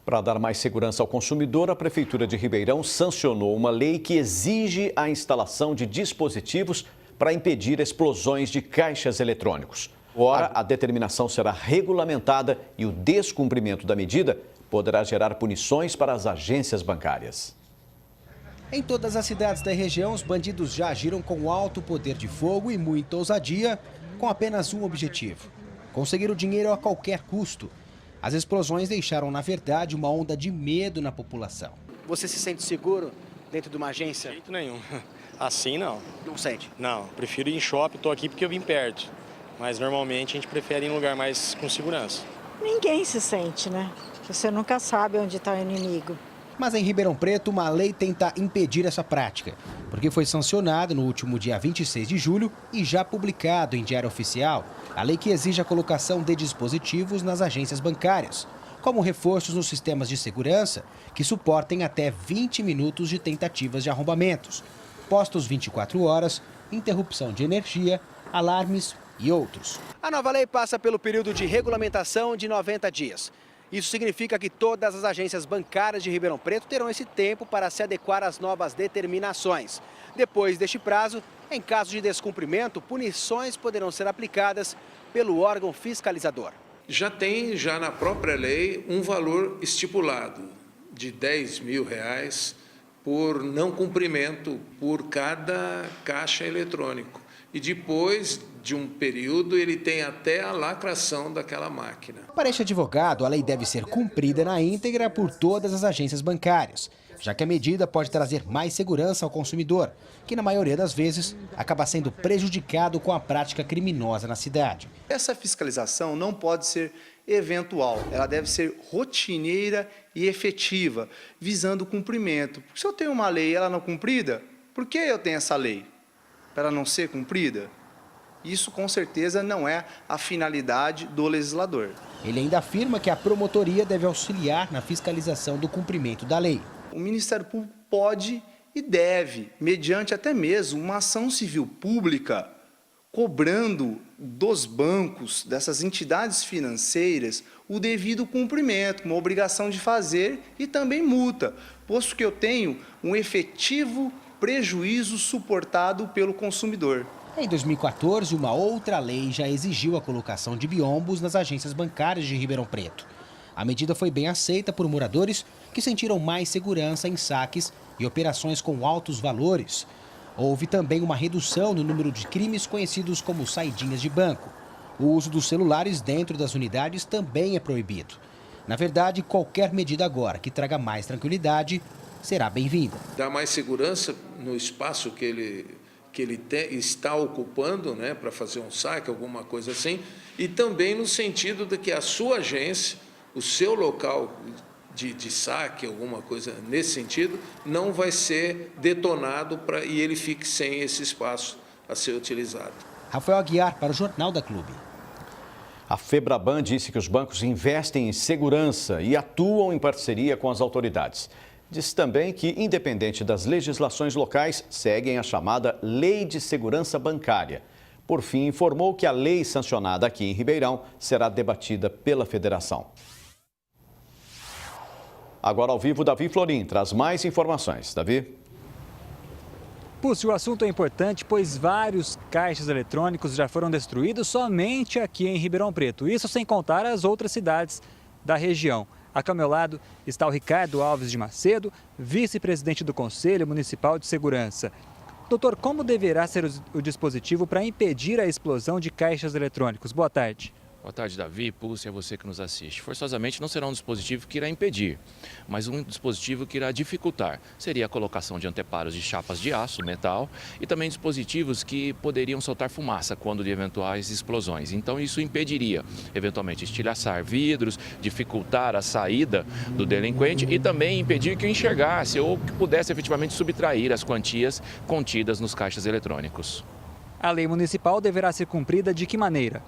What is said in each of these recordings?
Para dar mais segurança ao consumidor, a Prefeitura de Ribeirão sancionou uma lei que exige a instalação de dispositivos para impedir explosões de caixas eletrônicos. Agora, a determinação será regulamentada e o descumprimento da medida poderá gerar punições para as agências bancárias. Em todas as cidades da região, os bandidos já agiram com alto poder de fogo e muita ousadia, com apenas um objetivo: conseguir o dinheiro a qualquer custo. As explosões deixaram, na verdade, uma onda de medo na população. Você se sente seguro dentro de uma agência? De jeito nenhum. Assim não. Não sente? Não, prefiro ir em shopping, estou aqui porque eu vim perto. Mas normalmente a gente prefere ir em um lugar mais com segurança. Ninguém se sente, né? Você nunca sabe onde está o inimigo. Mas em Ribeirão Preto, uma lei tenta impedir essa prática, porque foi sancionada no último dia 26 de julho e já publicado em Diário Oficial a lei que exige a colocação de dispositivos nas agências bancárias, como reforços nos sistemas de segurança que suportem até 20 minutos de tentativas de arrombamentos, postos 24 horas, interrupção de energia, alarmes e outros. A nova lei passa pelo período de regulamentação de 90 dias. Isso significa que todas as agências bancárias de Ribeirão Preto terão esse tempo para se adequar às novas determinações. Depois deste prazo, em caso de descumprimento, punições poderão ser aplicadas pelo órgão fiscalizador. Já tem na própria lei um valor estipulado de R$10 mil por não cumprimento por cada caixa eletrônico. E depois de um período, ele tem até a lacração daquela máquina. Para este advogado, a lei deve ser cumprida na íntegra por todas as agências bancárias, já que a medida pode trazer mais segurança ao consumidor, que na maioria das vezes acaba sendo prejudicado com a prática criminosa na cidade. Essa fiscalização não pode ser eventual, ela deve ser rotineira e efetiva, visando o cumprimento. Porque se eu tenho uma lei e ela não cumprida, por que eu tenho essa lei? Para não ser cumprida? Isso, com certeza, não é a finalidade do legislador. Ele ainda afirma que a promotoria deve auxiliar na fiscalização do cumprimento da lei. O Ministério Público pode e deve, mediante até mesmo uma ação civil pública, cobrando dos bancos, dessas entidades financeiras, o devido cumprimento, uma obrigação de fazer e também multa, posto que eu tenho um efetivo prejuízo suportado pelo consumidor. Em 2014, uma outra lei já exigiu a colocação de biombos nas agências bancárias de Ribeirão Preto. A medida foi bem aceita por moradores que sentiram mais segurança em saques e operações com altos valores. Houve também uma redução no número de crimes conhecidos como saidinhas de banco. O uso dos celulares dentro das unidades também é proibido. Na verdade, qualquer medida agora que traga mais tranquilidade será bem-vinda. Dá mais segurança no espaço que ele está ocupando, né, para fazer um saque, alguma coisa assim, e também no sentido de que a sua agência, o seu local de saque, alguma coisa nesse sentido, não vai ser detonado e ele fique sem esse espaço a ser utilizado. Rafael Aguiar para o Jornal da Clube. A Febraban disse que os bancos investem em segurança e atuam em parceria com as autoridades. Disse também que, independente das legislações locais, seguem a chamada Lei de Segurança Bancária. Por fim, informou que a lei sancionada aqui em Ribeirão será debatida pela federação. Agora ao vivo, Davi Florim traz mais informações. Davi? Púcio, o assunto é importante, pois vários caixas eletrônicos já foram destruídos somente aqui em Ribeirão Preto. Isso sem contar as outras cidades da região. Aqui ao meu lado está o Ricardo Alves de Macedo, vice-presidente do Conselho Municipal de Segurança. Doutor, como deverá ser o dispositivo para impedir a explosão de caixas eletrônicos? Boa tarde. Boa tarde, Davi, Púcio, é você que nos assiste. Forçosamente não será um dispositivo que irá impedir, mas um dispositivo que irá dificultar. Seria a colocação de anteparos de chapas de aço, metal, e também dispositivos que poderiam soltar fumaça quando de eventuais explosões. Então isso impediria, eventualmente, estilhaçar vidros, dificultar a saída do delinquente e também impedir que o enxergasse ou que pudesse efetivamente subtrair as quantias contidas nos caixas eletrônicos. A lei municipal deverá ser cumprida de que maneira?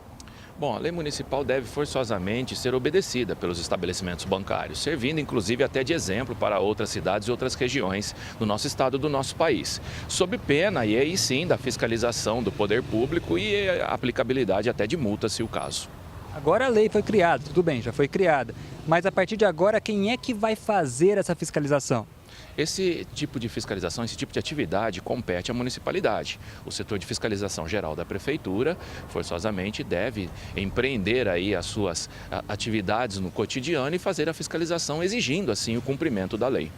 Bom, a lei municipal deve forçosamente ser obedecida pelos estabelecimentos bancários, servindo inclusive até de exemplo para outras cidades e outras regiões do nosso estado e do nosso país, sob pena e aí sim da fiscalização do poder público e a aplicabilidade até de multa, se o caso. Agora a lei foi criada, tudo bem, já foi criada. Mas a partir de agora, quem é que vai fazer essa fiscalização? Esse tipo de fiscalização, esse tipo de atividade compete à municipalidade. O setor de fiscalização geral da prefeitura, forçosamente, deve empreender aí as suas atividades no cotidiano e fazer a fiscalização, exigindo assim o cumprimento da lei.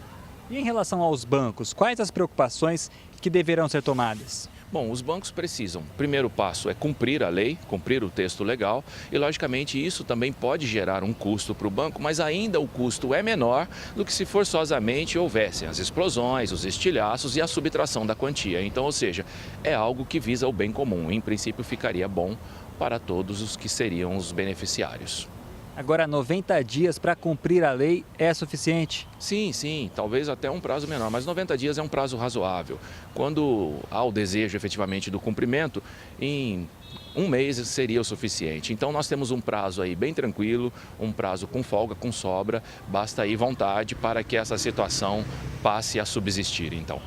E em relação aos bancos, quais as preocupações que deverão ser tomadas? Bom, os bancos precisam. O primeiro passo é cumprir a lei, cumprir o texto legal e, logicamente, isso também pode gerar um custo para o banco, mas ainda o custo é menor do que se forçosamente houvessem as explosões, os estilhaços e a subtração da quantia. Então, ou seja, é algo que visa o bem comum. Em princípio, ficaria bom para todos os que seriam os beneficiários. Agora, 90 dias para cumprir a lei é suficiente? Sim, talvez até um prazo menor, mas 90 dias é um prazo razoável. Quando há o desejo efetivamente do cumprimento, em um mês seria o suficiente. Então nós temos um prazo aí bem tranquilo, um prazo com folga, com sobra, basta aí vontade para que essa situação passe a subsistir, então.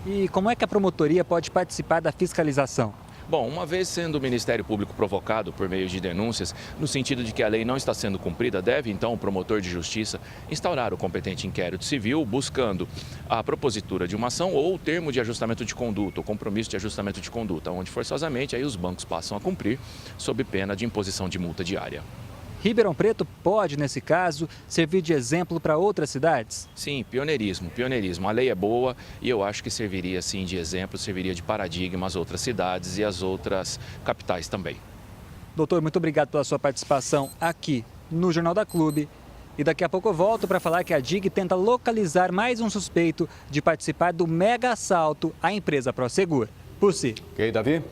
E como é que a promotoria pode participar da fiscalização? Bom, uma vez sendo o Ministério Público provocado por meio de denúncias, no sentido de que a lei não está sendo cumprida, deve então o promotor de justiça instaurar o competente inquérito civil, buscando a propositura de uma ação ou o termo de ajustamento de conduta, o compromisso de ajustamento de conduta, onde forçosamente aí os bancos passam a cumprir sob pena de imposição de multa diária. Ribeirão Preto pode, nesse caso, servir de exemplo para outras cidades? Sim, pioneirismo. A lei é boa e eu acho que serviria sim de exemplo, serviria de paradigma às outras cidades e às outras capitais também. Doutor, muito obrigado pela sua participação aqui no Jornal da Clube. E daqui a pouco eu volto para falar que a DIG tenta localizar mais um suspeito de participar do mega assalto à empresa Prosegur. Pussi. Ok, Davi?